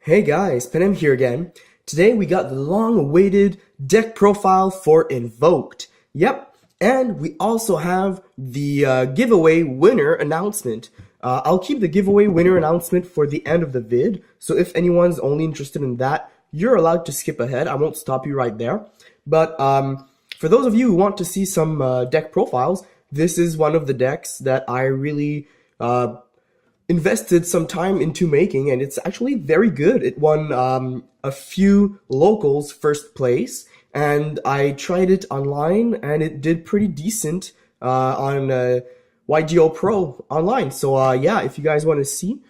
Hey guys, Penem here again. Today we got the long-awaited deck profile for Invoked. Yep, and we also have the giveaway winner announcement. I'll keep the giveaway winner announcement for the end of the vid, so if anyone's only interested in that, you're allowed to skip ahead. I won't stop you right there. But for those of you who want to see some deck profiles, this is one of the decks that I really invested some time into making, and it's actually very good. It won a few locals first place, and I tried it online, and it did pretty decent on YGO Pro online. So yeah, if you guys want to see,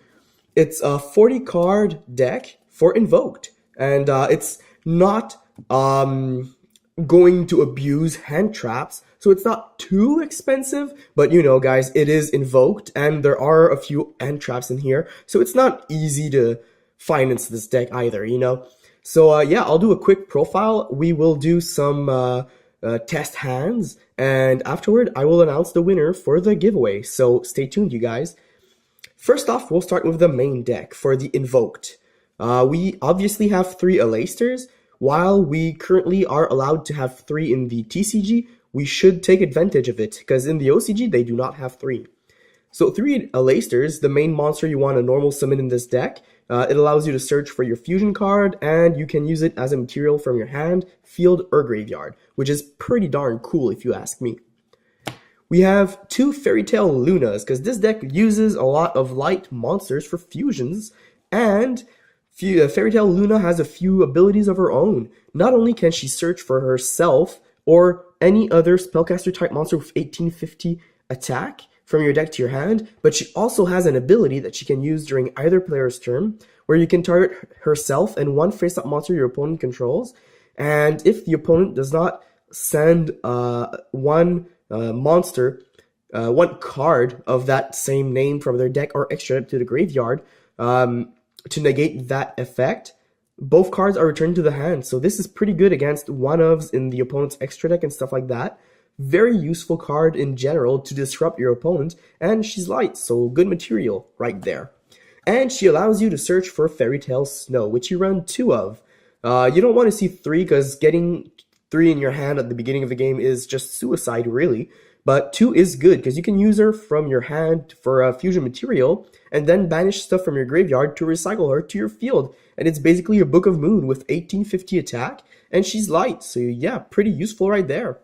it's a 40 card deck for Invoked, and it's not going to abuse hand traps, so it's not too expensive, but you know guys, it is Invoked and there are a few hand traps in here, so it's not easy to finance this deck either, you know. So yeah, I'll do a quick profile. We will do some test hands, and afterward I will announce the winner for the giveaway, so stay tuned you guys. First off, we'll start with the main deck for the Invoked. We obviously have 3 Elasters. While we currently are allowed to have 3 in the TCG, we should take advantage of it, because in the OCG they do not have 3. So 3 Elasters, the main monster you want to normal summon in this deck. It allows you to search for your fusion card, and you can use it as a material from your hand, field, or graveyard, which is pretty darn cool if you ask me. We have 2 Fairy Tale Lunas, because this deck uses a lot of light monsters for fusions, and Fairy Tale Luna has a few abilities of her own. Not only can she search for herself or any other spellcaster type monster with 1850 attack from your deck to your hand, but she also has an ability that she can use during either player's turn, where you can target herself and one face-up monster your opponent controls, and if the opponent does not send one card of that same name from their deck or extra to the graveyard, to negate that effect, both cards are returned to the hand. So this is pretty good against one-ofs in the opponent's extra deck and stuff like that. Very useful card in general to disrupt your opponent, and she's light, so good material right there. And she allows you to search for Fairy Tale Snow, which you run 2 of. You don't want to see 3, because getting 3 in your hand at the beginning of the game is just suicide, really. But 2 is good, because you can use her from your hand for a fusion material, and then banish stuff from your graveyard to recycle her to your field. And it's basically a Book of Moon with 1850 attack, and she's light, so yeah, pretty useful right there.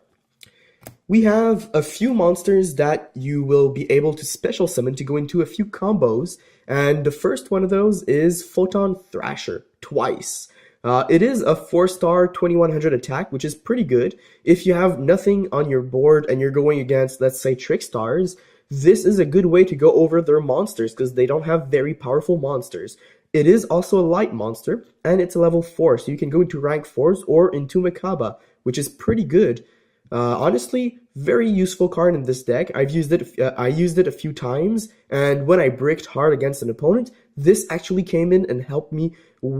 We have a few monsters that you will be able to special summon to go into a few combos, and the first one of those is Photon Thrasher, twice. It is a 4-star 2100 attack, which is pretty good. If you have nothing on your board and you're going against, let's say, Trick Stars, this is a good way to go over their monsters, because they don't have very powerful monsters. It is also a light monster, and it's a level 4, so you can go into rank 4s or into Makaba, which is pretty good. Honestly, very useful card in this deck. I used it a few times, and when I bricked hard against an opponent, this actually came in and helped me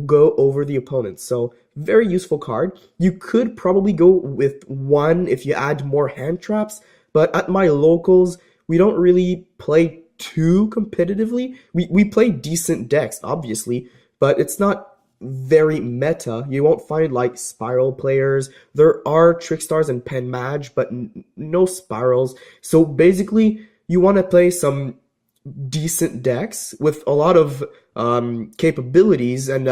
go over the opponent. So very useful card. You could probably go with 1 if you add more hand traps, but at my locals, we don't really play too competitively. We play decent decks, obviously, but it's not very meta. You won't find like Spiral players. There are Trick Stars and Pen Mage, but no Spirals. So basically, you want to play some decent decks with a lot of capabilities and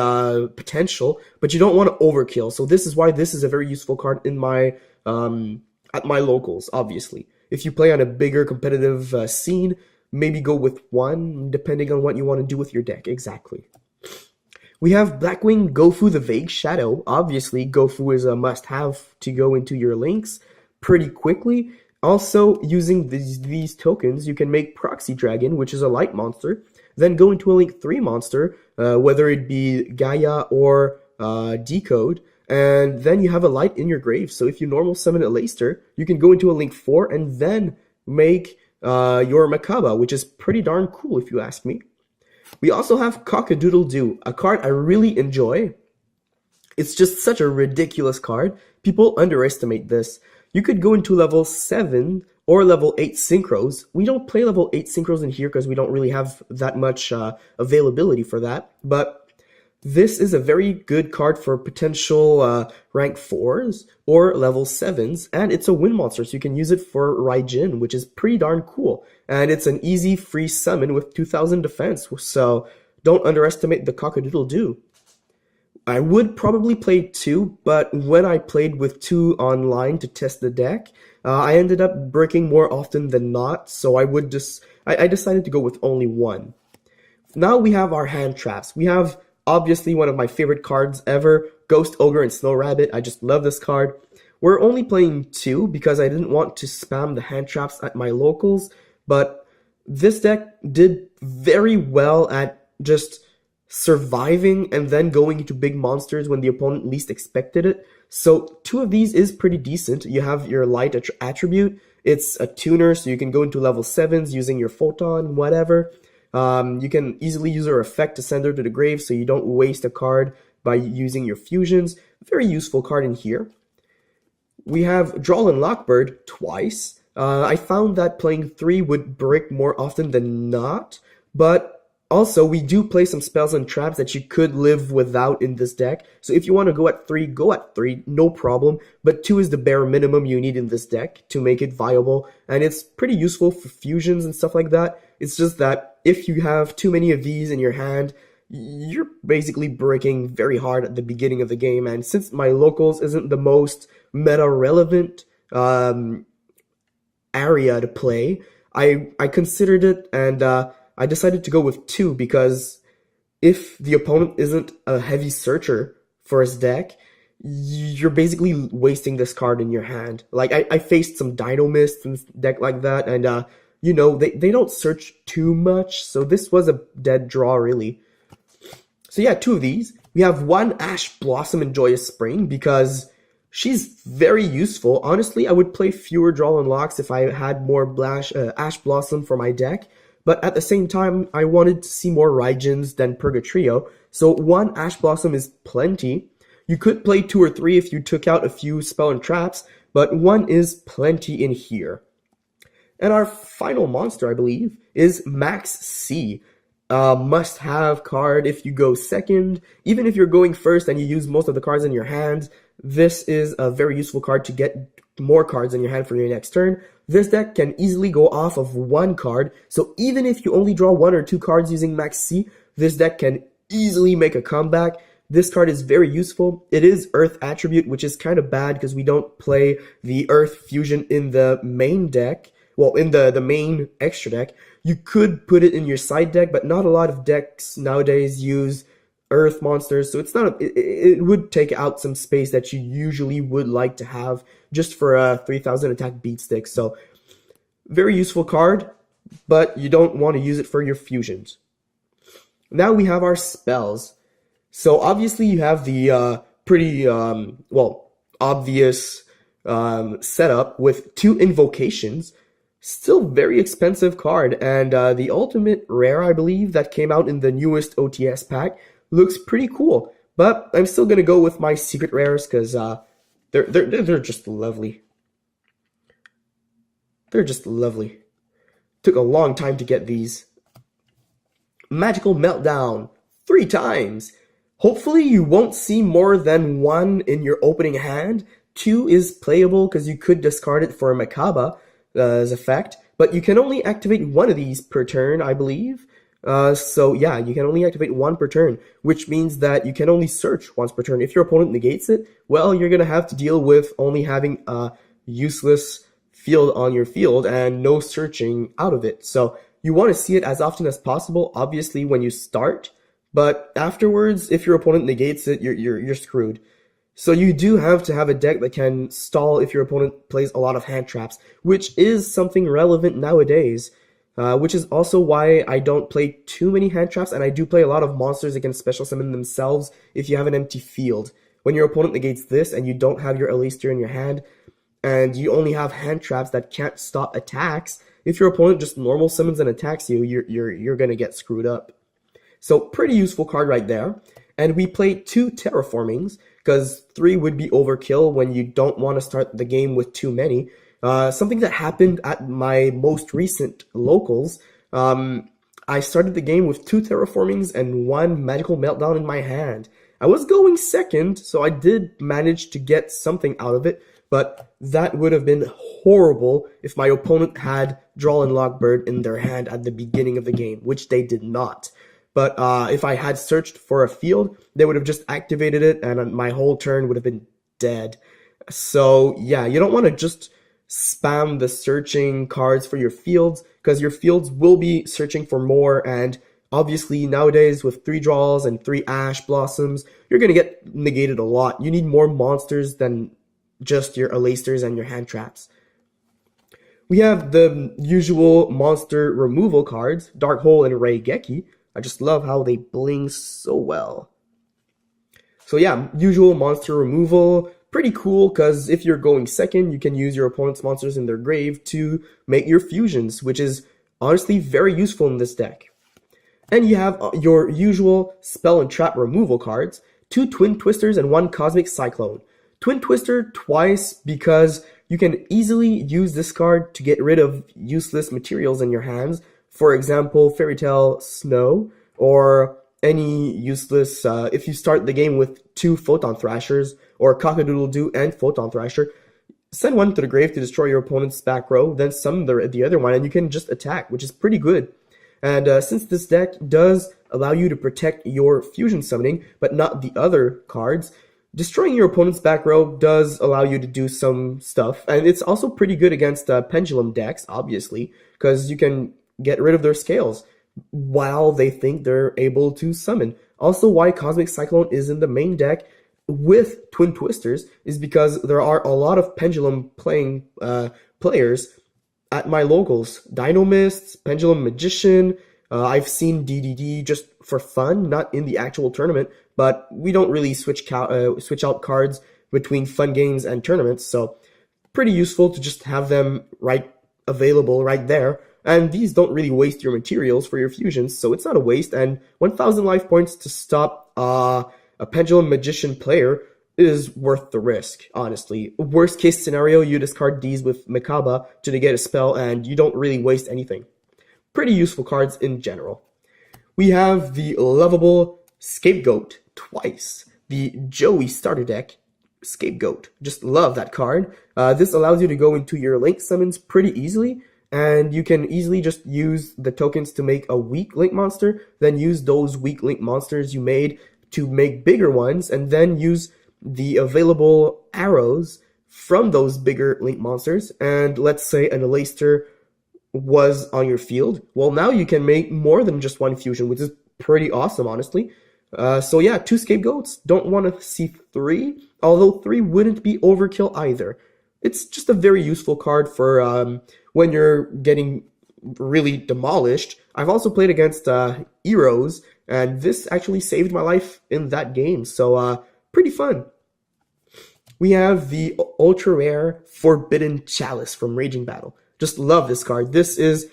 potential, but you don't want to overkill. So this is why this is a very useful card in my at my locals, obviously. If you play on a bigger competitive scene, maybe go with 1, depending on what you want to do with your deck. Exactly. We have Blackwing Gofu the Vague Shadow. Obviously, Gofu is a must-have to go into your links pretty quickly. Also, using these tokens, you can make Proxy Dragon, which is a light monster, then go into a link 3 monster, whether it be Gaia or Decode, and then you have a light in your grave. So if you normal summon a Elaster, you can go into a link 4 and then make your Makaba, which is pretty darn cool if you ask me. We also have Cock-a-Doodle-Doo, a card I really enjoy. It's just such a ridiculous card. People underestimate this. You could go into level 7 or level 8 synchros. We don't play level 8 synchros in here because we don't really have that much availability for that. But This is a very good card for potential rank 4s or level 7s, and it's a win monster, so you can use it for Raijin, which is pretty darn cool. And it's an easy free summon with 2000 defense, so don't underestimate the cock-a-doodle-doo. I would probably play 2, but when I played with 2 online to test the deck, I ended up breaking more often than not, so I decided to go with only 1. Now we have our hand traps. We have obviously one of my favorite cards ever, Ghost Ogre and Snow Rabbit. I just love this card. We're only playing 2 because I didn't want to spam the hand traps at my locals, but this deck did very well at just surviving and then going into big monsters when the opponent least expected it. So 2 of these is pretty decent. You have your light attribute. It's a tuner, so you can go into level 7s using your photon, whatever. You can easily use her effect to send her to the grave so you don't waste a card by using your fusions. Very useful card in here. We have Droll and Lockbird twice. I found that playing 3 would break more often than not, but also we do play some spells and traps that you could live without in this deck. So if you want to go at 3, no problem, but 2 is the bare minimum you need in this deck to make it viable, and it's pretty useful for fusions and stuff like that. It's just that if you have too many of these in your hand, you're basically breaking very hard at the beginning of the game, and since my locals isn't the most meta-relevant area to play, I considered it, and I decided to go with 2 because if the opponent isn't a heavy searcher for his deck, you're basically wasting this card in your hand. Like, I faced some Dino Mist in this deck like that, and you know, they don't search too much, so this was a dead draw, really. So yeah, 2 of these. We have 1 Ash Blossom and Joyous Spring because she's very useful. Honestly, I would play fewer Draw and Locks if I had more Ash Blossom for my deck, but at the same time, I wanted to see more Raijins than Purgatrio, so 1 Ash Blossom is plenty. You could play 2 or 3 if you took out a few spell and traps, but 1 is plenty in here. And our final monster, I believe, is Max C. Must-have card if you go second. Even if you're going first and you use most of the cards in your hand, this is a very useful card to get more cards in your hand for your next turn. This deck can easily go off of 1 card, so even if you only draw 1 or 2 cards using Max C, this deck can easily make a comeback. This card is very useful. It is Earth attribute, which is kind of bad because we don't play the Earth fusion in the main deck. Well, in the main extra deck. You could put it in your side deck, but not a lot of decks nowadays use Earth monsters, so it's not it would take out some space that you usually would like to have just for a 3000 attack beat stick. So very useful card, but you don't want to use it for your fusions. Now we have our spells. So obviously you have the pretty obvious setup with 2 invocations. Still very expensive card, and the ultimate rare, I believe, that came out in the newest OTS pack looks pretty cool. But I'm still gonna go with my secret rares because they're just lovely. They're just lovely. Took a long time to get these. Magical Meltdown 3 times. Hopefully you won't see more than 1 in your opening hand. 2 is playable because you could discard it for a Makaba as effect, but you can only activate 1 of these per turn, I believe. So yeah, you can only activate 1 per turn, which means that you can only search once per turn. If your opponent negates it, well, you're gonna have to deal with only having a useless field on your field and no searching out of it. So you want to see it as often as possible, obviously when you start, but afterwards, if your opponent negates it, you're screwed. So you do have to have a deck that can stall if your opponent plays a lot of hand traps, which is something relevant nowadays, which is also why I don't play too many hand traps, and I do play a lot of monsters that can special summon themselves if you have an empty field. When your opponent negates this and you don't have your Elaster in your hand, and you only have hand traps that can't stop attacks, if your opponent just normal summons and attacks you, you're gonna get screwed up. So pretty useful card right there. And we played 2 terraformings, because 3 would be overkill when you don't want to start the game with too many. Something that happened at my most recent locals, I started the game with 2 terraformings and 1 magical meltdown in my hand. I was going second, so I did manage to get something out of it, but that would have been horrible if my opponent had Draw and Lockbird in their hand at the beginning of the game, which they did not. But if I had searched for a field, they would have just activated it, and my whole turn would have been dead. So yeah, you don't want to just spam the searching cards for your fields, because your fields will be searching for more, and obviously nowadays with 3 draws and 3 ash blossoms, you're going to get negated a lot. You need more monsters than just your elasters and your hand traps. We have the usual monster removal cards, Dark Hole and Raigeki. I just love how they bling so well. So yeah, usual monster removal, pretty cool, because if you're going second, you can use your opponent's monsters in their grave to make your fusions, which is honestly very useful in this deck. And you have your usual spell and trap removal cards, 2 Twin Twisters and 1 Cosmic Cyclone. Twin Twister twice because you can easily use this card to get rid of useless materials in your hands. For example, Fairy Tale Snow, or any useless, if you start the game with 2 Photon Thrashers, or Cockadoodle-Doo and Photon Thrasher, send one to the grave to destroy your opponent's back row, then summon the other one, and you can just attack, which is pretty good. And since this deck does allow you to protect your fusion summoning, but not the other cards, destroying your opponent's back row does allow you to do some stuff. And it's also pretty good against pendulum decks, obviously, because you can get rid of their scales while they think they're able to summon. Also, why Cosmic Cyclone is in the main deck with Twin Twisters is because there are a lot of pendulum playing players at my locals. Dino Mists, Pendulum Magician, I've seen DDD just for fun, not in the actual tournament, but we don't really switch out cards between fun games and tournaments, so pretty useful to just have them available right there. And these don't really waste your materials for your fusions, so it's not a waste, and 1,000 life points to stop a Pendulum Magician player is worth the risk, honestly. Worst case scenario, you discard these with Makaba to negate a spell, and you don't really waste anything. Pretty useful cards in general. We have the lovable Scapegoat twice. The Joey starter deck Scapegoat. Just love that card. This allows you to go into your link summons pretty easily, and you can easily just use the tokens to make a weak link monster, then use those weak link monsters you made to make bigger ones, and then use the available arrows from those bigger link monsters. And let's say an Elaster was on your field. Well, now you can make more than just 1 fusion, which is pretty awesome, honestly. So yeah, 2 Scapegoats. Don't want to see 3, although 3 wouldn't be overkill either. It's just a very useful card for when you're getting really demolished. I've also played against Heroes, and this actually saved my life in that game, so pretty fun. We have the ultra rare Forbidden Chalice from Raging Battle. Just love this card. This is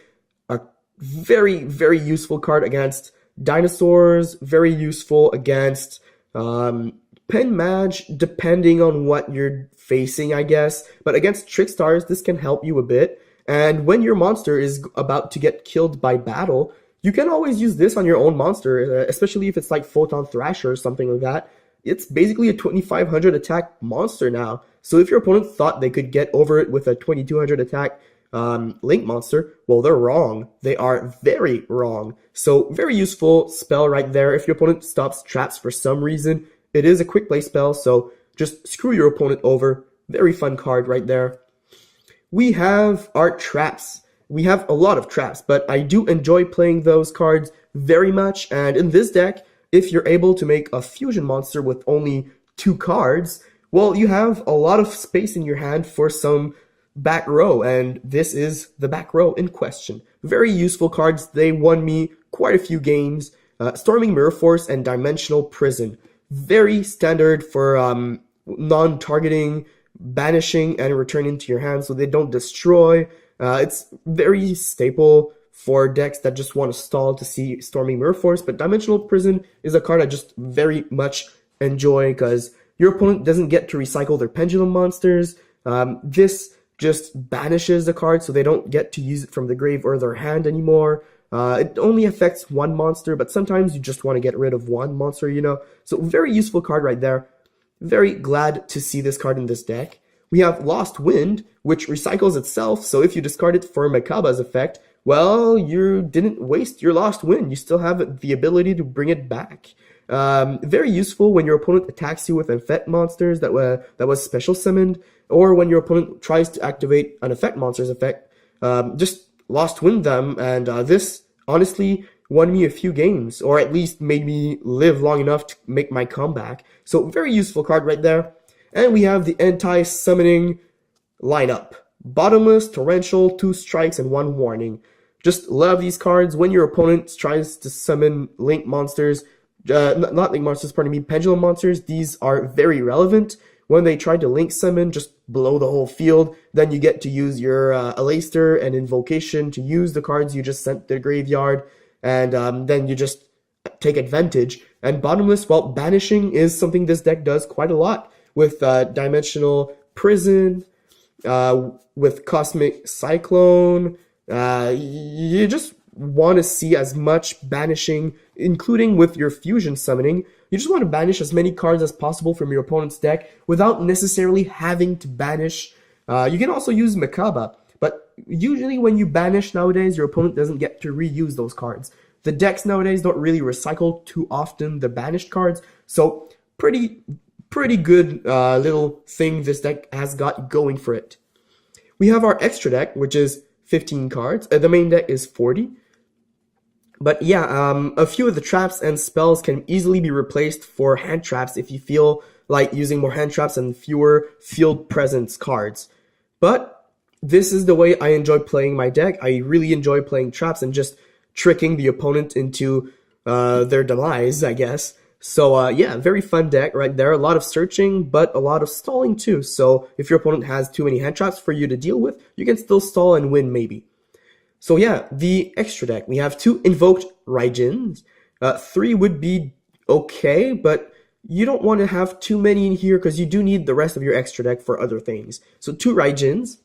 a very, very useful card against dinosaurs, very useful against Pen Mage, depending on what you're facing, I guess. But against Trickstars, this can help you a bit. And when your monster is about to get killed by battle, you can always use this on your own monster, especially if it's like Photon Thrasher or something like that. It's basically a 2500 attack monster now. So if your opponent thought they could get over it with a 2200 attack Link monster, well, they're wrong. They are very wrong. So very useful spell right there. If your opponent stops traps for some reason, it is a quick play spell, so just screw your opponent over. Very fun card right there. We have our traps. We have a lot of traps, but I do enjoy playing those cards very much. And in this deck, if you're able to make a fusion monster with only 2 cards, well, you have a lot of space in your hand for some back row, and this is the back row in question. Very useful cards. They won me quite a few games. Storming Mirror Force and Dimensional Prison. Very standard for non-targeting, banishing, and returning to your hand so they don't destroy. It's very staple for decks that just want to stall to see Storming Mirror Force, but Dimensional Prison is a card I just very much enjoy because your opponent doesn't get to recycle their pendulum monsters. This just banishes the card so they don't get to use it from the grave or their hand anymore. It only affects one monster, but sometimes you just want to get rid of one monster, you know. So very useful card right there. Very glad to see this card in this deck. We have Lost Wind, which recycles itself, so if you discard it for Mekaba's effect, well, you didn't waste your Lost Wind. You still have the ability to bring it back. Very useful when your opponent attacks you with effect monsters that was special summoned, or when your opponent tries to activate an effect monster's effect. Just Lost Wind them, and this honestly won me a few games, or at least made me live long enough to make my comeback. So very useful card right there. And we have the anti-summoning lineup. Bottomless, Torrential, 2 strikes, and 1 warning. Just love these cards. When your opponent tries to summon Link monsters, not Link monsters, pardon me, Pendulum monsters, these are very relevant. When they try to Link summon, just blow the whole field. Then you get to use your Alaster and Invocation to use the cards you just sent to the graveyard. And then you just take advantage. And Bottomless, well, banishing is something this deck does quite a lot. With Dimensional Prison, with Cosmic Cyclone, you just want to see as much banishing, including with your fusion summoning. You just want to banish as many cards as possible from your opponent's deck without necessarily having to banish. You can also use Mekaba, but usually when you banish nowadays, your opponent doesn't get to reuse those cards. The decks nowadays don't really recycle too often the banished cards, so pretty good little thing this deck has got going for it. We have our extra deck, which is 15 cards. The main deck is 40. But yeah, a few of the traps and spells can easily be replaced for hand traps if you feel like using more hand traps and fewer field presence cards. But this is the way I enjoy playing my deck. I really enjoy playing traps and just tricking the opponent into their demise, I guess. So yeah, very fun deck right there. A lot of searching, but a lot of stalling too. So if your opponent has too many hand traps for you to deal with, you can still stall and win maybe. So yeah, the extra deck. We have 2 invoked Raijins. 3 would be okay, but you don't want to have too many in here because you do need the rest of your extra deck for other things. So 2 Raijins,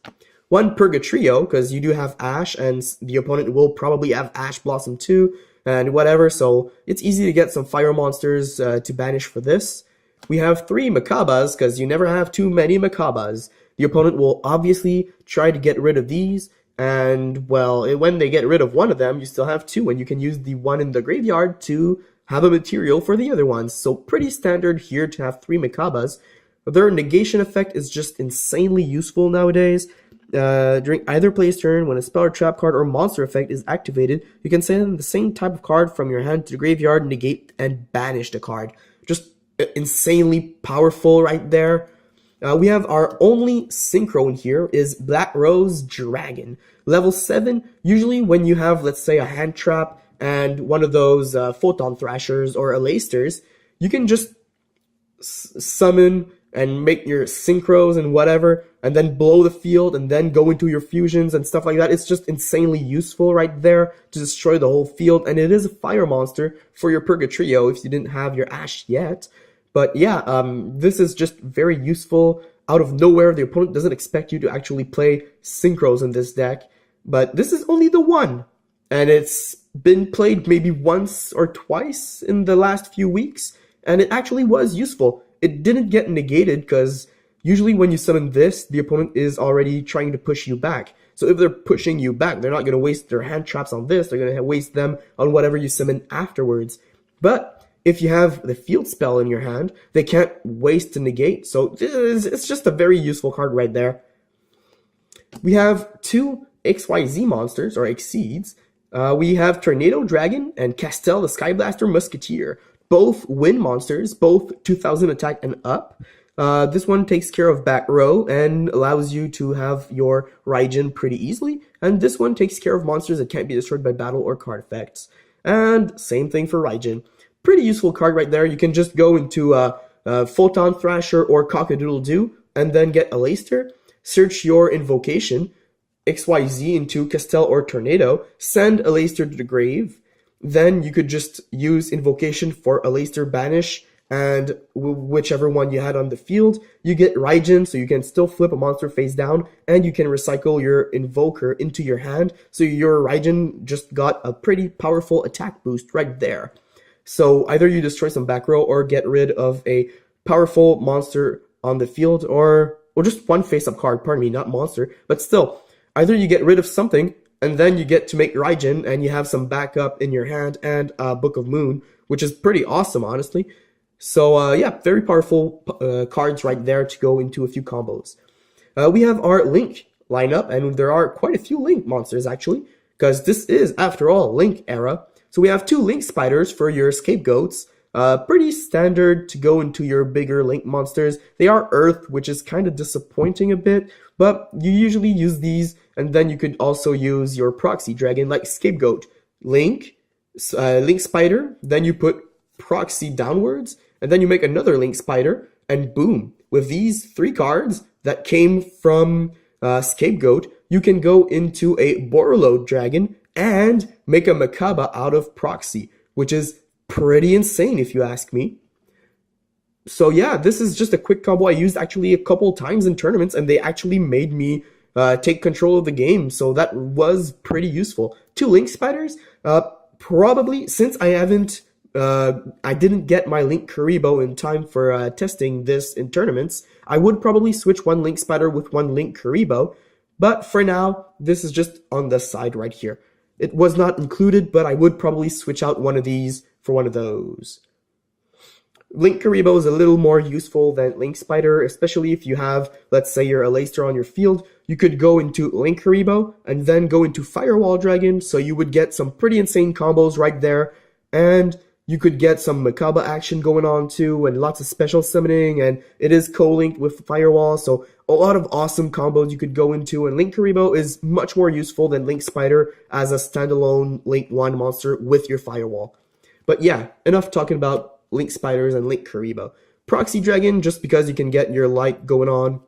1 Purgatrio, because you do have Ash, and the opponent will probably have Ash Blossom too, and whatever, so it's easy to get some fire monsters to banish for this. We have 3 Mekabas, because you never have too many Mekabas. The opponent will obviously try to get rid of these, and, well, when they get rid of one of them, you still have 2, and you can use the one in the graveyard to have a material for the other ones. So pretty standard here to have 3 Mekabas. Their negation effect is just insanely useful nowadays. During either player's turn, when a spell or trap card or monster effect is activated, you can send the same type of card from your hand to the graveyard, negate, and banish the card. Just insanely powerful right there. We have our only synchro in here is Black Rose Dragon. Level 7, usually when you have, let's say, a hand trap and one of those Photon Thrashers or Elasters, you can just summon and make your synchros and whatever, and then blow the field, and then go into your fusions and stuff like that. It's just insanely useful right there to destroy the whole field, and it is a fire monster for your Purgatrio if you didn't have your Ash yet. But yeah, this is just very useful. Out of nowhere, the opponent doesn't expect you to actually play synchros in this deck, but this is only the one, and it's been played maybe once or twice in the last few weeks, and it actually was useful. It didn't get negated because usually when you summon this, the opponent is already trying to push you back. So if they're pushing you back, they're not going to waste their hand traps on this. They're going to waste them on whatever you summon afterwards. But if you have the field spell in your hand, they can't waste to negate. So it's just a very useful card right there. We have 2 XYZ monsters, or Exceeds. We have Tornado Dragon and Castel the Skyblaster Musketeer. Both win monsters, both 2000 attack and up. This one takes care of back row and allows you to have your Raijin pretty easily. And this one takes care of monsters that can't be destroyed by battle or card effects. And same thing for Raijin. Pretty useful card right there. You can just go into Photon Thrasher or Cock-a-Doodle-Doo and then get Alaster. Search your invocation, XYZ into Castel or Tornado. Send Alaster to the grave. Then you could just use invocation for Alaster banish and whichever one you had on the field. You get Raijin, so you can still flip a monster face down, and you can recycle your Invoker into your hand, so your Raijin just got a pretty powerful attack boost right there. So either you destroy some back row or get rid of a powerful monster on the field, or just one face-up card, pardon me, not monster, but still, either you get rid of something, and then you get to make Raijin, and you have some backup in your hand, and Book of Moon, which is pretty awesome, honestly. So yeah, very powerful cards right there to go into a few combos. We have our Link lineup, and there are quite a few Link monsters, actually, because this is, after all, Link era. So we have 2 Link Spiders for your scapegoats. Pretty standard to go into your bigger Link monsters. They are Earth, which is kind of disappointing a bit, but you usually use these, and then you could also use your proxy dragon like Scapegoat, Link, Link Spider, then you put proxy downwards, and then you make another Link Spider, and boom, with these 3 cards that came from Scapegoat, you can go into a Borreload Dragon and make a Makaba out of proxy, which is pretty insane if you ask me. So yeah, this is just a quick combo I used actually a couple times in tournaments, and they actually made me take control of the game, so that was pretty useful. 2 Link Spiders, probably, since I didn't get my Link Karibo in time for testing this in tournaments, I would probably switch 1 Link Spider with 1 Link Karibo, but for now, this is just on the side right here. It was not included, but I would probably switch out one of these for one of those. Link Karibo is a little more useful than Link Spider, especially if you have, let's say, your Alaster on your field. You could go into Link Karibo and then go into Firewall Dragon, so you would get some pretty insane combos right there, and you could get some Makaba action going on too, and lots of special summoning, and it is co-linked with Firewall, so a lot of awesome combos you could go into, and Link Karibo is much more useful than Link Spider as a standalone Link 1 monster with your Firewall. But yeah, enough talking about Link Spiders and Link Karibo. Proxy Dragon, just because you can get your light going on.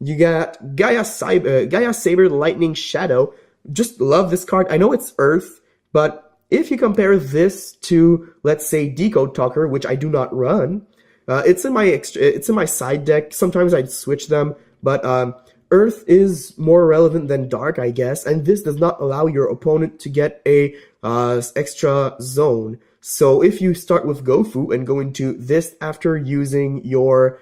You got Gaia Saber Lightning Shadow. Just love this card. I know it's Earth, but if you compare this to, let's say, Decode Talker, which I do not run, it's in my side deck. Sometimes I'd switch them, but Earth is more relevant than Dark, I guess, and this does not allow your opponent to get a extra zone. So if you start with Gofu and go into this after using your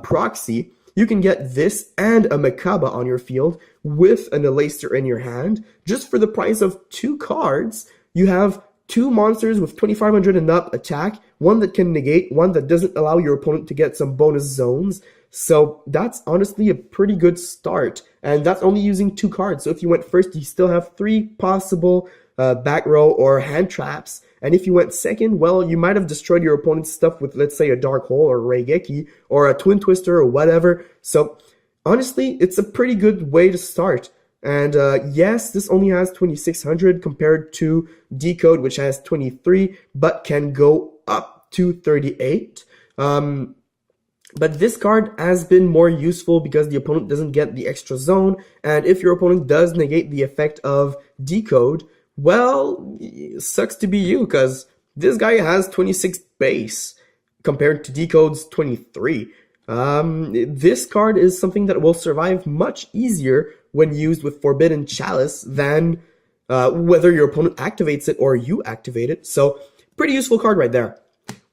proxy, you can get this and a Makaba on your field with an Alaster in your hand. Just for the price of 2 cards, you have 2 monsters with 2500 and up attack, one that can negate, one that doesn't allow your opponent to get some bonus zones. So that's honestly a pretty good start, and that's only using 2 cards. So if you went first, you still have 3 possible back row or hand traps, and if you went second, well, you might have destroyed your opponent's stuff with, let's say, a Dark Hole or Reigeki or a Twin Twister or whatever. So honestly, it's a pretty good way to start. And yes, this only has 2600 compared to Decode, which has 23, but can go up to 38. But this card has been more useful because the opponent doesn't get the extra zone, and if your opponent does negate the effect of Decode, well, it sucks to be you, because this guy has 26 base compared to Decode's 23. This card is something that will survive much easier when used with Forbidden Chalice than whether your opponent activates it or you activate it. So, pretty useful card right there.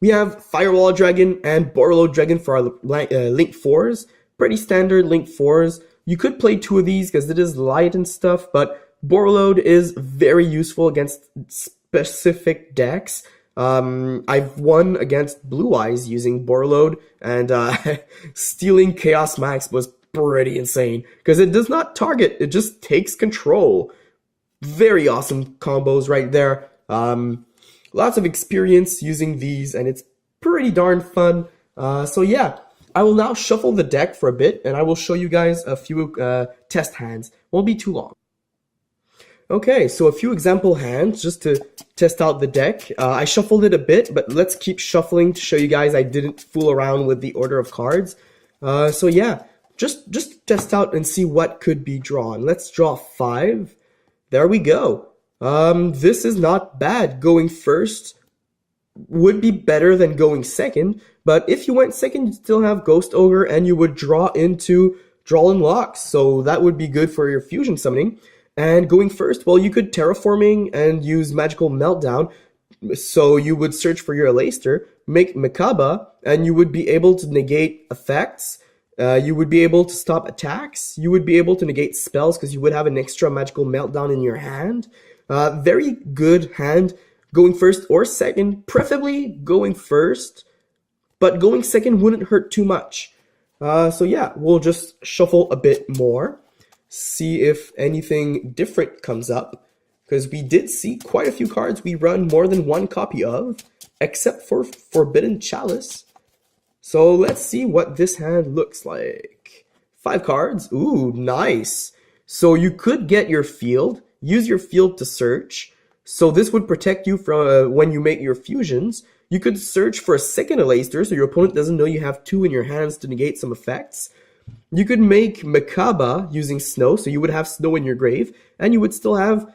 We have Firewall Dragon and Borreload Dragon for our Link 4s. Pretty standard Link 4s. You could play 2 of these because it is light and stuff, but Borreload is very useful against specific decks. I've won against Blue Eyes using Borreload, and stealing Chaos Max was pretty insane because it does not target, it just takes control. Very awesome combos right there. Lots of experience using these, and it's pretty darn fun. So yeah, I will now shuffle the deck for a bit, and I will show you guys a few test hands. Won't be too long. Okay, so a few example hands just to test out the deck. I shuffled it a bit, but let's keep shuffling to show you guys I didn't fool around with the order of cards. So yeah, just test out and see what could be drawn. Let's draw 5. There we go. This is not bad. Going first, would be better than going second, but if you went second, you'd still have Ghost Ogre, and you would draw into Draw and Lock, so that would be good for your fusion summoning. And going first, well, you could Terraforming and use Magical Meltdown, so you would search for your Aleister, make Makaba, and you would be able to negate effects, you would be able to stop attacks, you would be able to negate spells because you would have an extra Magical Meltdown in your hand. Very good hand. Going first or second, preferably going first, but going second wouldn't hurt too much. So yeah, we'll just shuffle a bit more, see if anything different comes up, because we did see quite a few cards we run more than one copy of, except for Forbidden Chalice. So let's see what this hand looks like. 5 cards, ooh, nice. So you could get your field, use your field to search. So this would protect you from when you make your fusions. You could search for a second Aleister so your opponent doesn't know you have 2 in your hands to negate some effects. You could make Makaba using Snow, so you would have Snow in your grave, and you would still have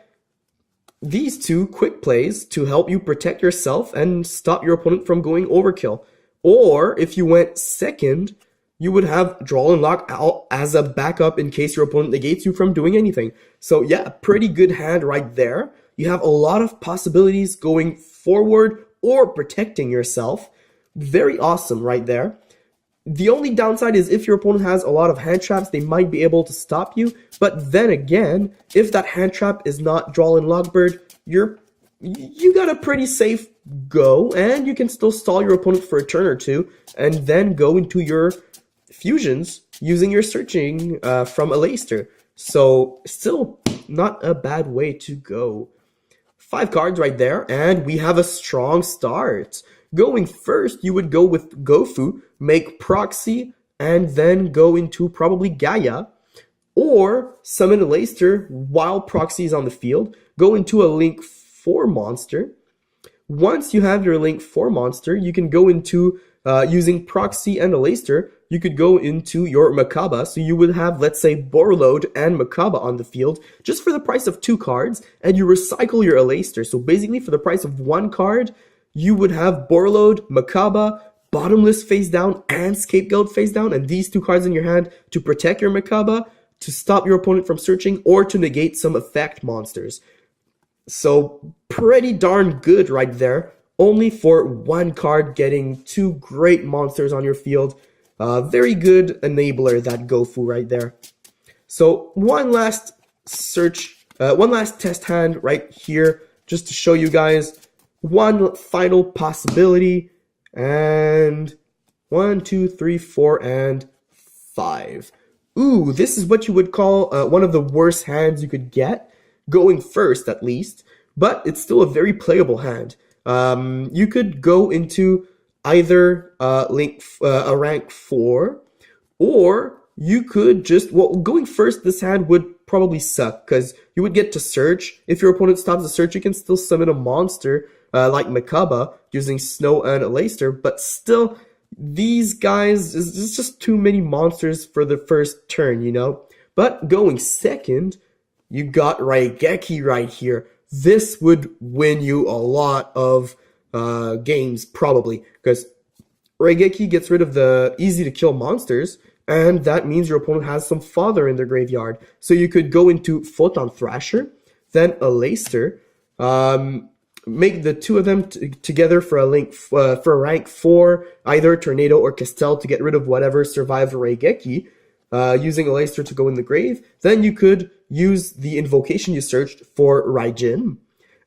these 2 quick plays to help you protect yourself and stop your opponent from going overkill. Or if you went second, you would have Draw and Lock out as a backup in case your opponent negates you from doing anything. So yeah, pretty good hand right there. You have a lot of possibilities going forward or protecting yourself. Very awesome right there. The only downside is if your opponent has a lot of hand traps, they might be able to stop you. But then again, if that hand trap is not Draw and Lock Bird, you got a pretty safe go, and you can still stall your opponent for a turn or two, and then go into your fusions using your searching from Aleister. So still not a bad way to go. 5 cards right there, and we have a strong start. Going first, you would go with Gofu, make Proxy, and then go into probably Gaia, or summon Aleister while Proxy is on the field, go into a Link 4 monster. Once you have your Link 4 monster, you can go into, using Proxy and Aleister, you could go into your Makaba, so you would have, let's say, Borreload and Makaba on the field, just for the price of 2 cards, and you recycle your Aleister. So basically, for the price of 1 card, you would have Borreload, Makaba, Bottomless face down, and Scapegoat face down, and these 2 cards in your hand to protect your Makaba, to stop your opponent from searching, or to negate some effect monsters. So pretty darn good right there, only for 1 card getting 2 great monsters on your field. Very good enabler, that Gofu right there. So one last test hand right here, just to show you guys one final possibility. And 1, 2, 3, 4, and 5. Ooh, this is what you would call one of the worst hands you could get, going first at least, but it's still a very playable hand. You could go into either a rank 4, or you could just, well, going first, this hand would probably suck, because you would get to search. If your opponent stops the search, you can still summon a monster like Makaba using Snow and Aleister, but still, these guys, it's just too many monsters for the first turn, you know? But going second, you got Raigeki right here. This would win you a lot of games, probably, because Raigeki gets rid of the easy-to-kill monsters, and that means your opponent has some fodder in their graveyard. So you could go into Photon Thrasher, then Aleister, make the 2 of them together for a rank 4, either Tornado or Castel, to get rid of whatever survived Raigeki, using Aleister to go in the grave. Then you could use the invocation you searched for Raijin,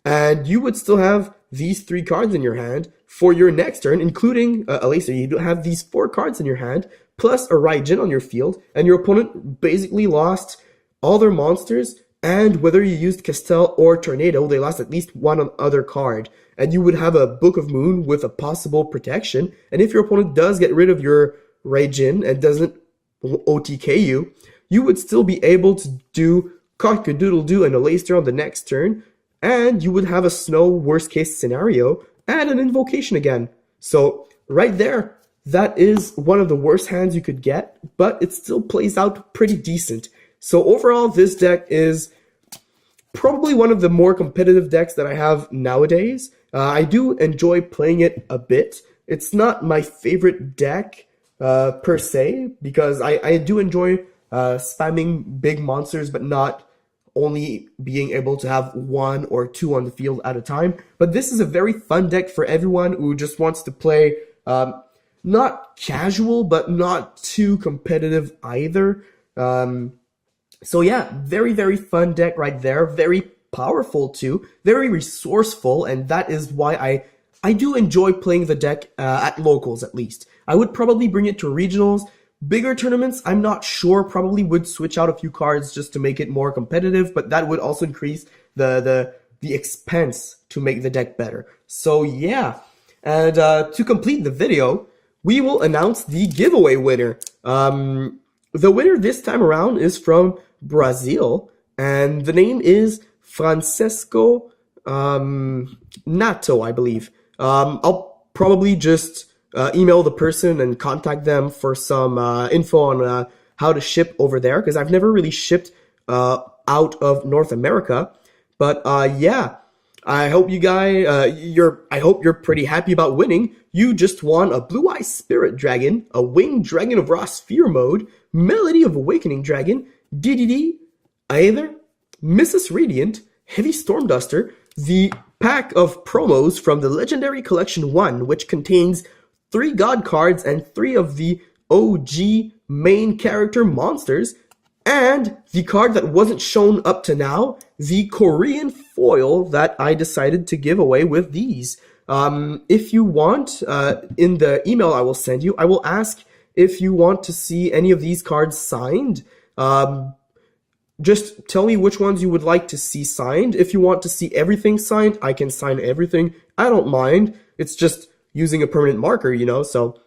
and you would still have these 3 cards in your hand for your next turn, including Aleister. You have these 4 cards in your hand, plus a Raijin on your field, and your opponent basically lost all their monsters, and whether you used Castel or Tornado, they lost at least 1 other card. And you would have a Book of Moon with a possible protection, and if your opponent does get rid of your Raijin and doesn't OTK you, you would still be able to do Cock-a-doodle-doo and Aleister on the next turn, and you would have a Snow worst case scenario and an invocation again. So right there, that is one of the worst hands you could get, but it still plays out pretty decent. So overall, this deck is probably one of the more competitive decks that I have nowadays. I do enjoy playing it a bit. It's not my favorite deck per se, because I do enjoy spamming big monsters, but not only being able to have 1 or 2 on the field at a time. But this is a very fun deck for everyone who just wants to play not casual, but not too competitive either. So yeah, very, very fun deck right there. Very powerful too. Very resourceful, and that is why I do enjoy playing the deck at locals, at least. I would probably bring it to regionals. Bigger tournaments, I'm not sure, probably would switch out a few cards just to make it more competitive, but that would also increase the expense to make the deck better. So yeah, and to complete the video, we will announce the giveaway winner. The winner this time around is from Brazil, and the name is Francesco Nato, I believe. I'll probably just email the person and contact them for some info on how to ship over there, because I've never really shipped out of North America. But yeah, I hope you guys I hope you're pretty happy about winning. You just won a Blue Eye Spirit Dragon, a Winged Dragon of Raw Sphere Mode, Melody of Awakening Dragon, DDD, Aether, Mrs. Radiant, Heavy Storm Duster, the pack of promos from the Legendary Collection 1, which contains 3 God cards and 3 of the OG main character monsters, and the card that wasn't shown up to now, the Korean foil that I decided to give away with these. If you want, in the email I will send you, I will ask if you want to see any of these cards signed. Just tell me which ones you would like to see signed. If you want to see everything signed, I can sign everything. I don't mind. It's just using a permanent marker, you know, so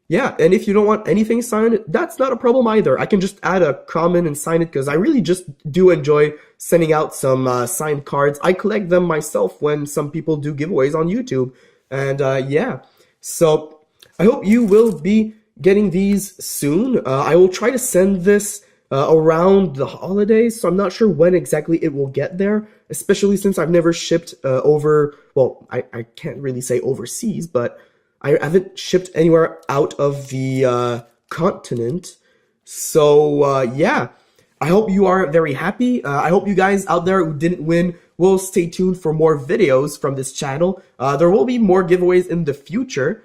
yeah. And if you don't want anything signed, that's not a problem either. I can just add a comment and sign it, because I really just do enjoy sending out some signed cards. I collect them myself when some people do giveaways on YouTube. And yeah, so I hope you will be getting these soon. I will try to send this around the holidays, so I'm not sure when exactly it will get there, especially since I've never shipped over, well, I can't really say overseas, but I haven't shipped anywhere out of the continent. So yeah, I hope you are very happy. I hope you guys out there who didn't win will stay tuned for more videos from this channel. There will be more giveaways in the future.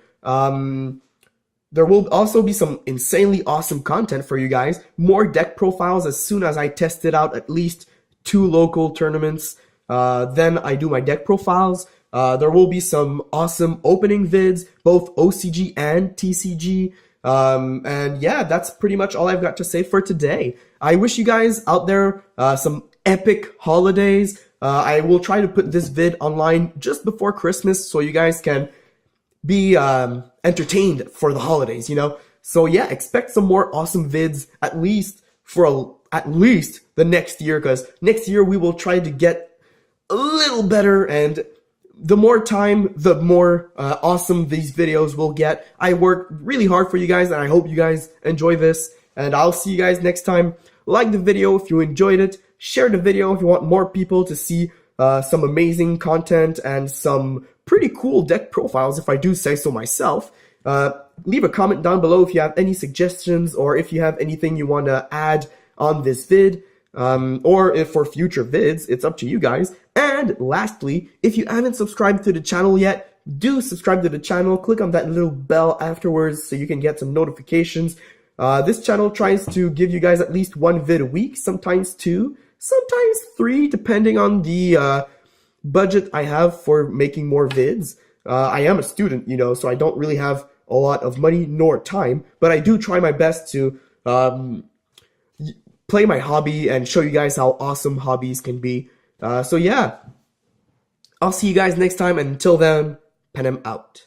There will also be some insanely awesome content for you guys. More deck profiles as soon as I test it out at least 2 local tournaments. Then I do my deck profiles. There will be some awesome opening vids, both OCG and TCG. And yeah, that's pretty much all I've got to say for today. I wish you guys out there some epic holidays. I will try to put this vid online just before Christmas so you guys can be entertained for the holidays, you know. So yeah, expect some more awesome vids at least for at least the next year, because next year we will try to get a little better, and the more time, the more awesome these videos will get. I work really hard for you guys, and I hope you guys enjoy this, and I'll see you guys next time. Like the video if you enjoyed it, share the video if you want more people to see some amazing content and some pretty cool deck profiles, if I do say so myself. Leave a comment down below if you have any suggestions, or if you have anything you want to add on this vid, or if for future vids. It's up to you guys. And lastly, if you haven't subscribed to the channel yet, do subscribe to the channel. Click on that little bell afterwards so you can get some notifications. This channel tries to give you guys at least 1 vid a week, sometimes 2, sometimes 3, depending on the budget I have for making more vids. I am a student, you know, so I don't really have a lot of money nor time, but I do try my best to play my hobby and show you guys how awesome hobbies can be. So yeah, I'll see you guys next time, and until then, Penem out.